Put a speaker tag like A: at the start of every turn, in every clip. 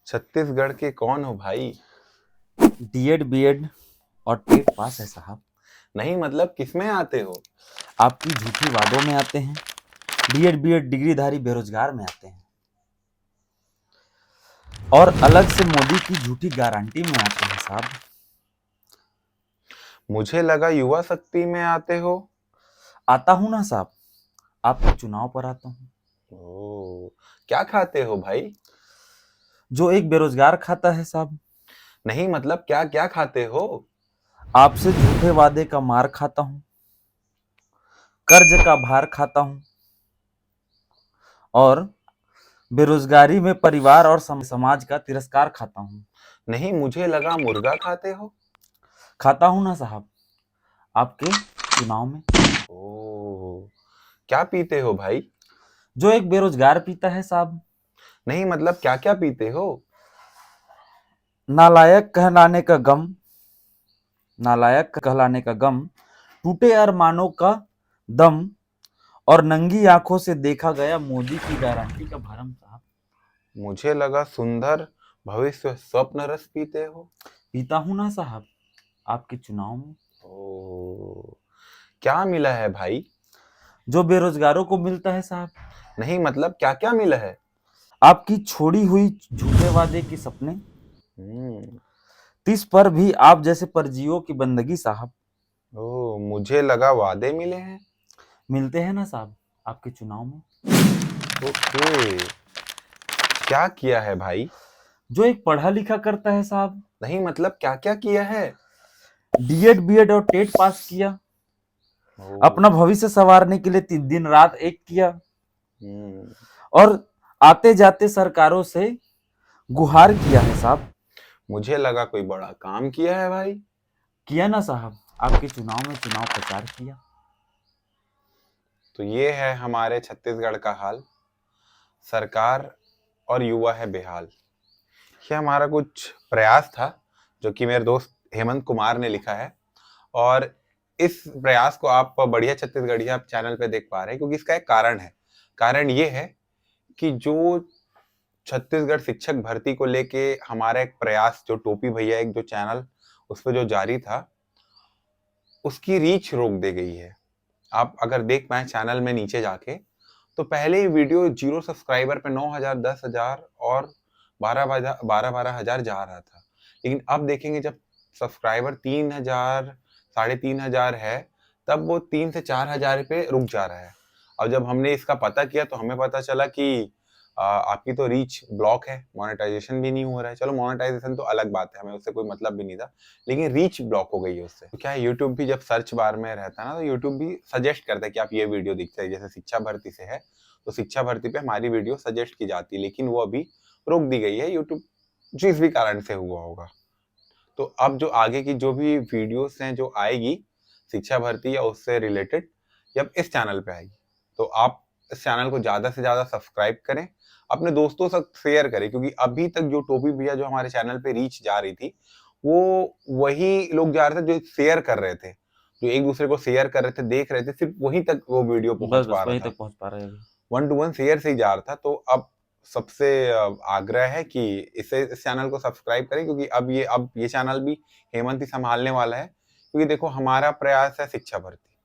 A: छत्तीसगढ़ के कौन हो भाई?
B: डीएड बीएड और टेट पास है साहब।
A: नहीं मतलब किसमें आते हो?
B: आपकी झूठी वादों में आते हैं। डीएड बीएड डिग्रीधारी बेरोजगार में आते हैं और अलग से मोदी की झूठी गारंटी में आते हैं साहब।
A: मुझे लगा युवा शक्ति में आते हो।
B: आता हूं ना साहब, आपके चुनाव पर आता हूं।
A: ओ, क्या खाते हो भाई?
B: जो एक बेरोजगार खाता है साहब।
A: नहीं मतलब क्या क्या खाते हो?
B: आपसे झूठे वादे का मार खाता हूं, कर्ज का भार खाता हूं और बेरोजगारी में परिवार और समाज का तिरस्कार खाता हूं।
A: नहीं मुझे लगा मुर्गा खाते हो।
B: खाता हूं ना साहब, आपके चुनाव में।
A: ओ, क्या पीते हो भाई?
B: जो एक बेरोजगार पीता है साहब।
A: नहीं मतलब क्या क्या पीते हो?
B: नालायक कहलाने का गम, नालायक कहलाने का गम, टूटे अरमानों का दम और नंगी आंखों से देखा गया मोदी की गारंटी का भरम साहब।
A: मुझे लगा सुंदर भविष्य स्वप्न रस पीते हो।
B: पीता हूं ना साहब, आपके चुनाव में।
A: ओ, क्या मिला है भाई?
B: जो बेरोजगारों को मिलता है साहब।
A: नहीं मतलब क्या क्या मिला है?
B: आपकी छोड़ी हुई झूठे वादे के सपने,
A: हम्म।
B: तिस पर भी आप जैसे परजीवियों की बंदगी साहब।
A: ओ, मुझे लगा वादे मिले हैं।
B: मिलते हैं ना साहब, आपके चुनाव में।
A: ओके, क्या किया है भाई?
B: जो एक पढ़ा लिखा करता है साहब।
A: नहीं मतलब क्या क्या किया है?
B: डीएड बीएड और टेट पास किया,
A: ओ,
B: अपना भविष्य संवारने के लिए दिन रात एक किया
A: हम्म।
B: और आते जाते सरकारों से गुहार किया है साहब।
A: मुझे लगा कोई बड़ा काम किया है भाई।
B: किया ना साहब, आपके चुनाव में चुनाव प्रचार किया।
A: तो ये है हमारे छत्तीसगढ़ का हाल। सरकार और युवा है बेहाल। ये हमारा कुछ प्रयास था जो कि मेरे दोस्त हेमंत कुमार ने लिखा है। और इस प्रयास को आप बढ़िया छत्तीसगढ़िया आप चैनल पे देख पा रहे हैं क्योंकि इसका एक कारण है। कारण ये है कि जो छत्तीसगढ़ शिक्षक भर्ती को लेके हमारा एक प्रयास, जो टोपी भैया एक जो चैनल उस पर जो जारी था, उसकी रीच रोक दी गई है। आप अगर देख पाए चैनल में नीचे जाके, तो पहले ही वीडियो 0 सब्सक्राइबर पे 9,000, 10,000 और 12,000 जा रहा था। लेकिन अब देखेंगे जब सब्सक्राइबर 3,000, 3,500 है, तब वो 3 से 4,000 पे रुक जा रहा है। और जब हमने इसका पता किया तो हमें पता चला कि आपकी तो रीच ब्लॉक है, मोनेटाइजेशन भी नहीं हो रहा है। चलो मोनेटाइजेशन तो अलग बात है, हमें उससे कोई मतलब भी नहीं था, लेकिन रीच ब्लॉक हो गई है उससे। तो क्या है, यूट्यूब भी जब सर्च बार में रहता है ना, तो यूट्यूब भी सजेस्ट करता है कि आप ये वीडियो दिखते हैं। जैसे शिक्षा भर्ती से है तो शिक्षा भर्ती पे हमारी वीडियो सजेस्ट की जाती है, लेकिन वो अभी रोक दी गई है। यूट्यूब जिस भी कारण से हुआ होगा। तो अब जो आगे की जो भी वीडियोस हैं जो आएगी शिक्षा भर्ती या उससे रिलेटेड, जब इस चैनल पे आएगी, तो आप इस चैनल को ज्यादा से ज्यादा सब्सक्राइब करें, अपने दोस्तों से शेयर करें। क्योंकि अभी तक जो टोपी भैया जो हमारे चैनल पे रीच जा रही थी, वो वही लोग जा रहे थे जो शेयर कर रहे थे, जो एक दूसरे को शेयर कर रहे थे, देख रहे थे, सिर्फ वहीं तक वो वीडियो पहुंच
B: बस
A: पा
B: बस
A: रहा
B: वहीं
A: था।
B: तक पहुंच पा रहे हैं अभी।
A: 1 to 1 शेयर से ही जा रहा था। तो अब सबसे आग्रह है कि इस चैनल को सब्सक्राइब करें, क्योंकि अब ये चैनल भी हेमंत ही संभालने वाला है। क्योंकि देखो, हमारा प्रयास है शिक्षा भर्ती,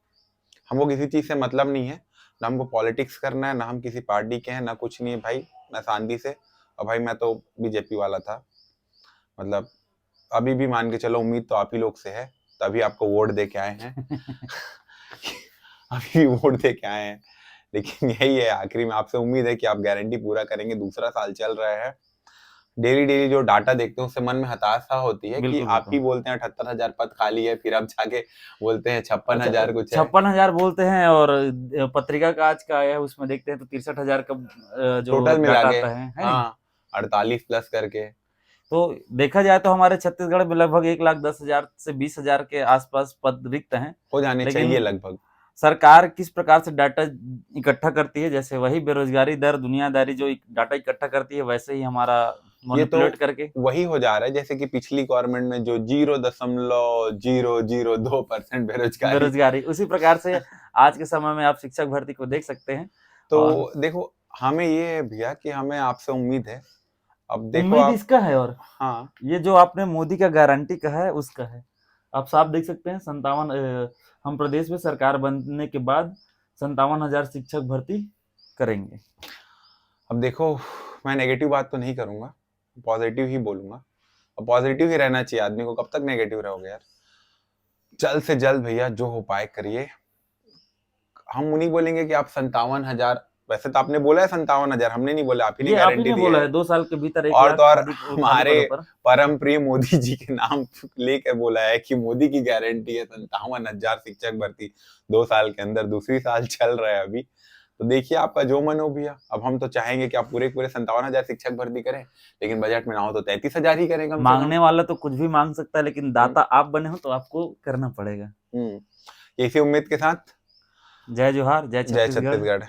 A: हमको किसी चीज से मतलब नहीं है, ना हमको पॉलिटिक्स करना है, ना हम किसी पार्टी के हैं, ना कुछ नहीं है भाई। मैं शांति से, और भाई मैं तो बीजेपी वाला था, मतलब अभी भी मान के चलो उम्मीद तो आप ही लोग से है, तभी आपको वोट दे के आए हैं। अभी भी वोट दे के आए हैं, लेकिन यही है, आखिरी में आपसे उम्मीद है कि आप गारंटी पूरा करेंगे। दूसरा साल चल रहा है, डेली डेली जो डाटा देखते हैं उससे मन में हताशा होती है कि
B: बिल्कुल
A: आप ही
B: बिल्कुल।
A: बोलते हैं 78,000 पद खाली है, फिर अब जाके बोलते हैं 56,000 कुछ है।
B: 56,000 बोलते हैं और पत्रिका का आज का आया है उसमें देखते हैं तो 63,000 का जो
A: टोटल मिला
B: डाटा
A: के,
B: आता है नहीं।
A: हाँ, 48 प्लस करके।
B: तो देखा जाए तो हमारे छत्तीसगढ़ में लगभग 1,10,000 से 20,000 के आसपास पद रिक्त हैं।
A: हो जाने चाहिए
B: लेकिन
A: लगभग।
B: सरकार किस प्रकार से डाटा इकट्ठा करती है, जैसे वही बेरोजगारी दर दुनियादारी जो डाटा इकट्ठा करती है, वैसे ही हमारा
A: ये तो
B: मैनिपुलेट करके
A: वही हो जा रहा है जैसे कि पिछली गवर्नमेंट में जो 0.002% बेरोजगारी।
B: बेरोजगारी उसी प्रकार से आज के समय में आप शिक्षक भर्ती को देख सकते हैं। और
A: तो देखो, हमें ये है भैया कि हमें आपसे उम्मीद है, अब देखो
B: उम्मीद
A: आप,
B: इसका है। और
A: हाँ
B: ये जो आपने मोदी का गारंटी कहा है उसका है। आप साफ देख सकते हैं 57 हम प्रदेश में सरकार बनने के बाद 57,000 शिक्षक भर्ती करेंगे।
A: अब देखो, मैं नेगेटिव बात तो नहीं करूंगा, पॉजिटिव ही बोलूंगा। अब पॉजिटिव ही रहना चाहिए आदमी को, कब तक नेगेटिव रहोगे यार। जल्द से जल्द भैया जो हो पाए करिए। हम नहीं बोलेंगे कि आप 57,000, वैसे तो आपने बोला है 57,000, हमने नहीं बोला, आप ही ने
B: ये आप ही
A: गारंटी
B: ने
A: दी
B: बोला
A: है।
B: है 2 साल के भीतर 1
A: और
B: लाख
A: तो और
B: खाली
A: हमारे
B: पदों पर।
A: परम प्रिय मोदी जी के नाम लेकर बोला है कि मोदी की गारंटी है 57,000 शिक्षक भर्ती 2 साल के अंदर, दूसरी साल चल रहा है अभी। तो देखिए आपका जो मन हो भैया। अब हम तो चाहेंगे कि आप पूरे 57,000 शिक्षक भर्ती करें, लेकिन बजट में ना हो तो 33,000 ही करें कम से कम।
B: मांगने वाला तो कुछ भी मांग सकता है, लेकिन दाता आप बने हो तो आपको करना पड़ेगा।
A: इसी उम्मीद के साथ
B: जय जोहार, जय
A: जय
B: छत्तीसगढ़।
A: छत्तीसगढ़।